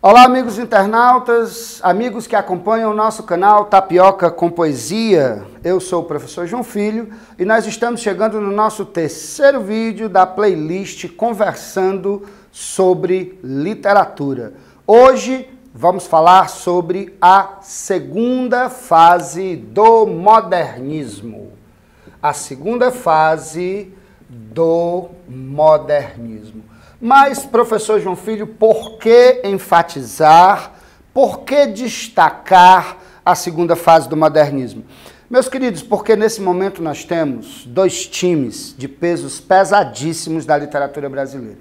Olá, amigos internautas, amigos que acompanham o nosso canal Tapioca com Poesia. Eu sou o professor João Filho e nós estamos chegando no nosso terceiro vídeo da playlist Conversando sobre Literatura. Hoje vamos falar sobre a segunda fase do modernismo. A segunda fase do modernismo. Mas, professor João Filho, por que enfatizar, por que destacar a segunda fase do modernismo? Meus queridos, porque nesse momento nós temos dois times de pesos pesadíssimos da literatura brasileira.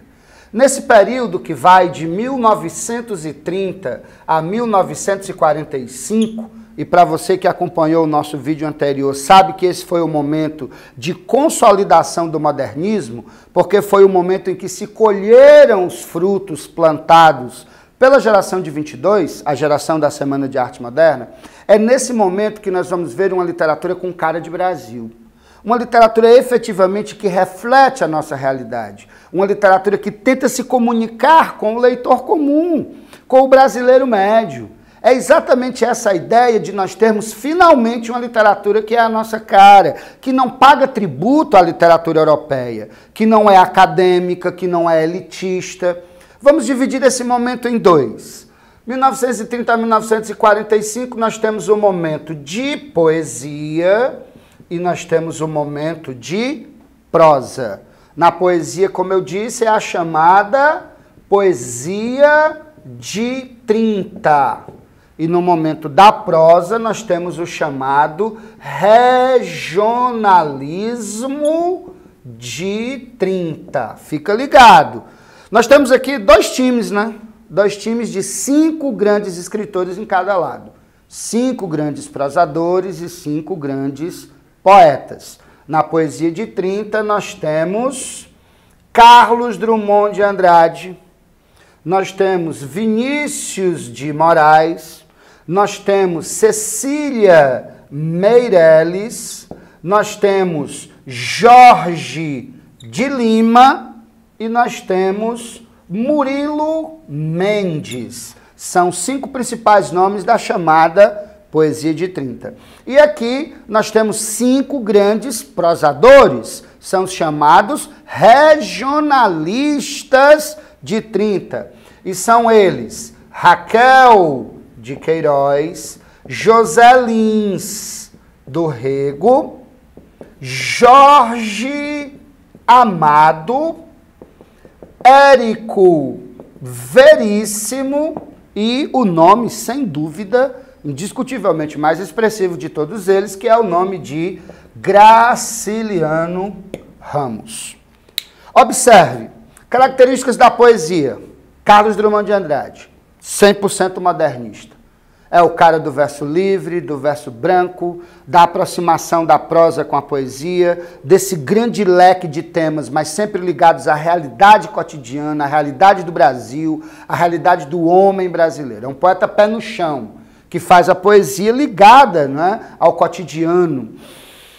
Nesse período que vai de 1930 a 1945, e para você que acompanhou o nosso vídeo anterior, sabe que esse foi o momento de consolidação do modernismo, porque foi o momento em que se colheram os frutos plantados pela geração de 22, a geração da Semana de Arte Moderna. É nesse momento que nós vamos ver uma literatura com cara de Brasil. Uma literatura efetivamente que reflete a nossa realidade. Uma literatura que tenta se comunicar com o leitor comum, com o brasileiro médio. É exatamente essa ideia de nós termos finalmente uma literatura que é a nossa cara, que não paga tributo à literatura europeia, que não é acadêmica, que não é elitista. Vamos dividir esse momento em dois. 1930 a 1945 nós temos um momento de poesia e nós temos um momento de prosa. Na poesia, como eu disse, é a chamada poesia de 30. E no momento da prosa, nós temos o chamado regionalismo de 30. Fica ligado. Nós temos aqui dois times, né? Dois times de 5 grandes escritores em cada lado. 5 grandes prosadores e 5 grandes poetas. Na poesia de 30, nós temos Carlos Drummond de Andrade, nós temos Vinícius de Moraes, nós temos Cecília Meirelles, nós temos Jorge de Lima e nós temos Murilo Mendes. São 5 principais nomes da chamada poesia de 30. E aqui nós temos 5 grandes prosadores, são os chamados regionalistas de 30. E são eles Raquel de Queiroz, José Lins do Rego, Jorge Amado, Érico Veríssimo e o nome, sem dúvida, indiscutivelmente mais expressivo de todos eles, que é o nome de Graciliano Ramos. Observe, características da poesia. Carlos Drummond de Andrade, 100% modernista. É o cara do verso livre, do verso branco, da aproximação da prosa com a poesia, desse grande leque de temas, mas sempre ligados à realidade cotidiana, à realidade do Brasil, à realidade do homem brasileiro. É um poeta pé no chão, que faz a poesia ligada, né, ao cotidiano.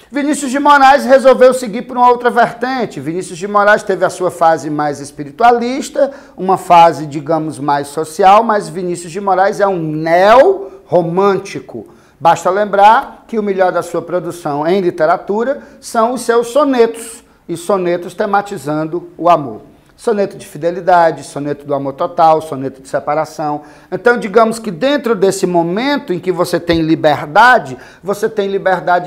Vinícius de Moraes resolveu seguir por uma outra vertente. Vinícius de Moraes teve a sua fase mais espiritualista, uma fase, digamos, mais social, mas Vinícius de Moraes é um neo-romântico. Basta lembrar que o melhor da sua produção em literatura são os seus sonetos, e sonetos tematizando o amor. Soneto de fidelidade, soneto do amor total, soneto de separação. Então, digamos que dentro desse momento em que você tem liberdade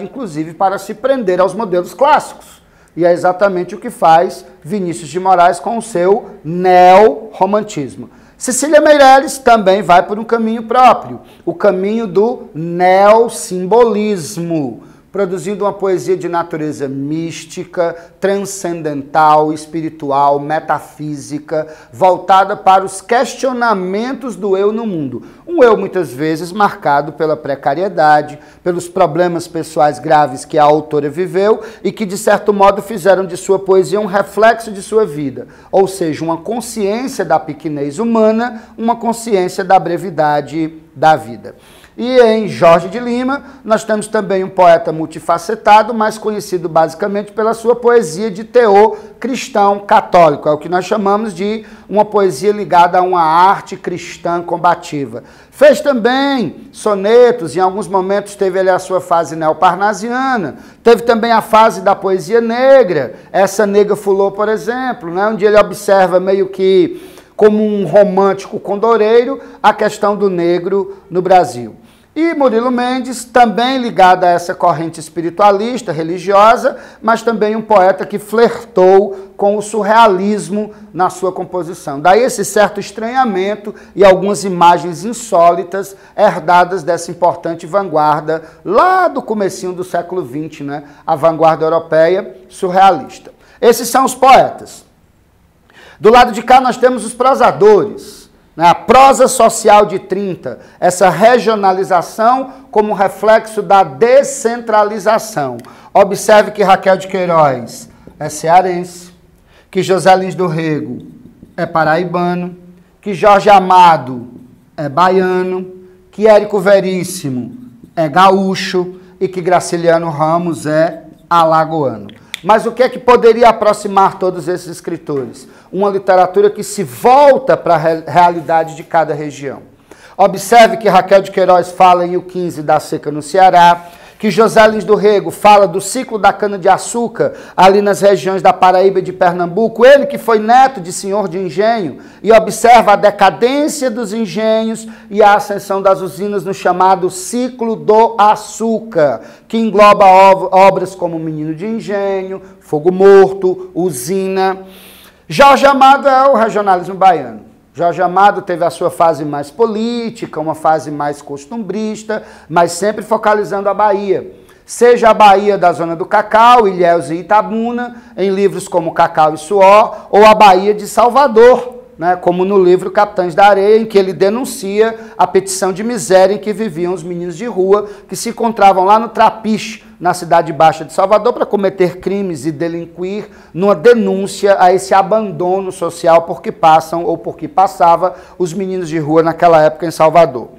inclusive para se prender aos modelos clássicos. E é exatamente o que faz Vinícius de Moraes com o seu neo-romantismo. Cecília Meirelles também vai por um caminho próprio, o caminho do neossimbolismo, produzindo uma poesia de natureza mística, transcendental, espiritual, metafísica, voltada para os questionamentos do eu no mundo. Um eu, muitas vezes, marcado pela precariedade, pelos problemas pessoais graves que a autora viveu e que, de certo modo, fizeram de sua poesia um reflexo de sua vida. Ou seja, uma consciência da pequenez humana, uma consciência da brevidade da vida. E em Jorge de Lima, nós temos também um poeta multifacetado, mais conhecido basicamente pela sua poesia de teor cristão católico. É o que nós chamamos de uma poesia ligada a uma arte cristã combativa. Fez também sonetos, em alguns momentos teve ali a sua fase neoparnasiana, teve também a fase da poesia negra, essa Nega Fulô, por exemplo, né, onde ele observa meio que como um romântico condoreiro a questão do negro no Brasil. E Murilo Mendes, também ligado a essa corrente espiritualista, religiosa, mas também um poeta que flertou com o surrealismo na sua composição. Daí esse certo estranhamento e algumas imagens insólitas herdadas dessa importante vanguarda lá do comecinho do século XX, né? A vanguarda europeia surrealista. Esses são os poetas. Do lado de cá nós temos os prosadores. A prosa social de 30, essa regionalização como reflexo da descentralização. Observe que Raquel de Queiroz é cearense, que José Lins do Rego é paraibano, que Jorge Amado é baiano, que Érico Veríssimo é gaúcho e que Graciliano Ramos é alagoano. Mas o que é que poderia aproximar todos esses escritores? Uma literatura que se volta para a realidade de cada região. Observe que Raquel de Queiroz fala em O 15 da seca no Ceará, que José Lins do Rego fala do ciclo da cana-de-açúcar ali nas regiões da Paraíba e de Pernambuco, ele que foi neto de senhor de engenho, e observa a decadência dos engenhos e a ascensão das usinas no chamado ciclo do açúcar, que engloba obras como Menino de Engenho, Fogo Morto, Usina. Jorge Amado é o regionalismo baiano. Jorge Amado teve a sua fase mais política, uma fase mais costumbrista, mas sempre focalizando a Bahia. Seja a Bahia da Zona do Cacau, Ilhéus e Itabuna, em livros como Cacau e Suor, ou a Bahia de Salvador, né, como no livro Capitães da Areia, em que ele denuncia a petição de miséria em que viviam os meninos de rua, que se encontravam lá no Trapiche, na cidade baixa de Salvador, para cometer crimes e delinquir, numa denúncia a esse abandono social por que passam ou por que passava os meninos de rua naquela época em Salvador.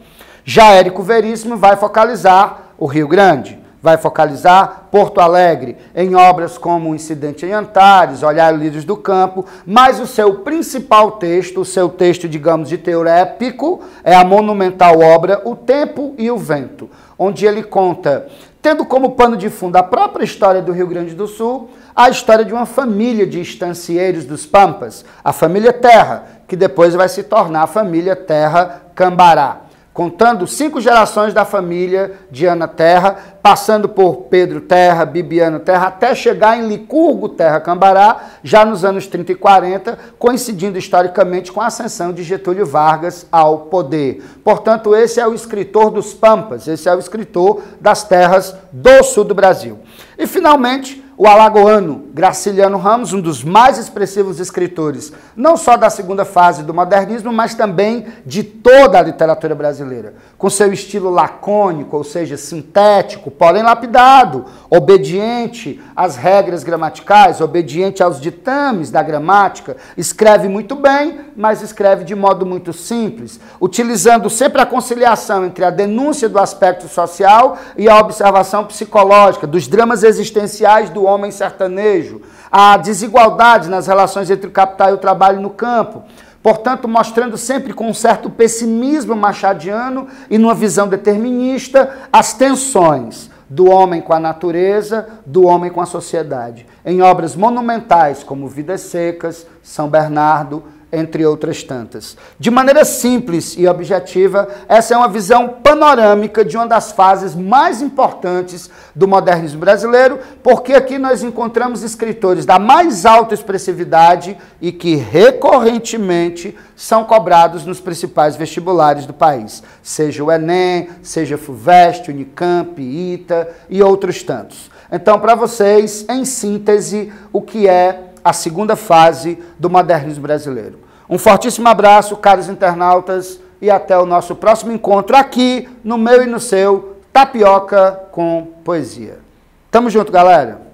Já Érico Veríssimo vai focalizar o Rio Grande, vai focalizar Porto Alegre, em obras como O Incidente em Antares, Olhar Lírios do Campo, mas o seu principal texto, o seu texto, digamos, de teor épico, é a monumental obra O Tempo e o Vento, onde ele conta, tendo como pano de fundo a própria história do Rio Grande do Sul, a história de uma família de estancieiros dos Pampas, a família Terra, que depois vai se tornar a família Terra Cambará, contando 5 gerações da família de Ana Terra, passando por Pedro Terra, Bibiano Terra, até chegar em Licurgo Terra Cambará, já nos anos 30 e 40, coincidindo historicamente com a ascensão de Getúlio Vargas ao poder. Portanto, esse é o escritor dos Pampas, esse é o escritor das terras do sul do Brasil. E, finalmente, o alagoano Graciliano Ramos, um dos mais expressivos escritores, não só da segunda fase do modernismo, mas também de toda a literatura brasileira, com seu estilo lacônico, ou seja, sintético, porém lapidado, obediente às regras gramaticais, obediente aos ditames da gramática, escreve muito bem, mas escreve de modo muito simples, utilizando sempre a conciliação entre a denúncia do aspecto social e a observação psicológica, dos dramas existenciais do homem sertanejo, a desigualdade nas relações entre o capital e o trabalho no campo, portanto, mostrando sempre com um certo pessimismo machadiano e numa visão determinista as tensões do homem com a natureza, do homem com a sociedade, em obras monumentais como Vidas Secas, São Bernardo, entre outras tantas. De maneira simples e objetiva, essa é uma visão panorâmica de uma das fases mais importantes do modernismo brasileiro, porque aqui nós encontramos escritores da mais alta expressividade e que recorrentemente são cobrados nos principais vestibulares do país, seja o Enem, seja FUVEST, Unicamp, ITA e outros tantos. Então, para vocês, em síntese, o que é a segunda fase do modernismo brasileiro. Um fortíssimo abraço, caros internautas, e até o nosso próximo encontro aqui no meu e no seu Tapioca com Poesia. Tamo junto, galera!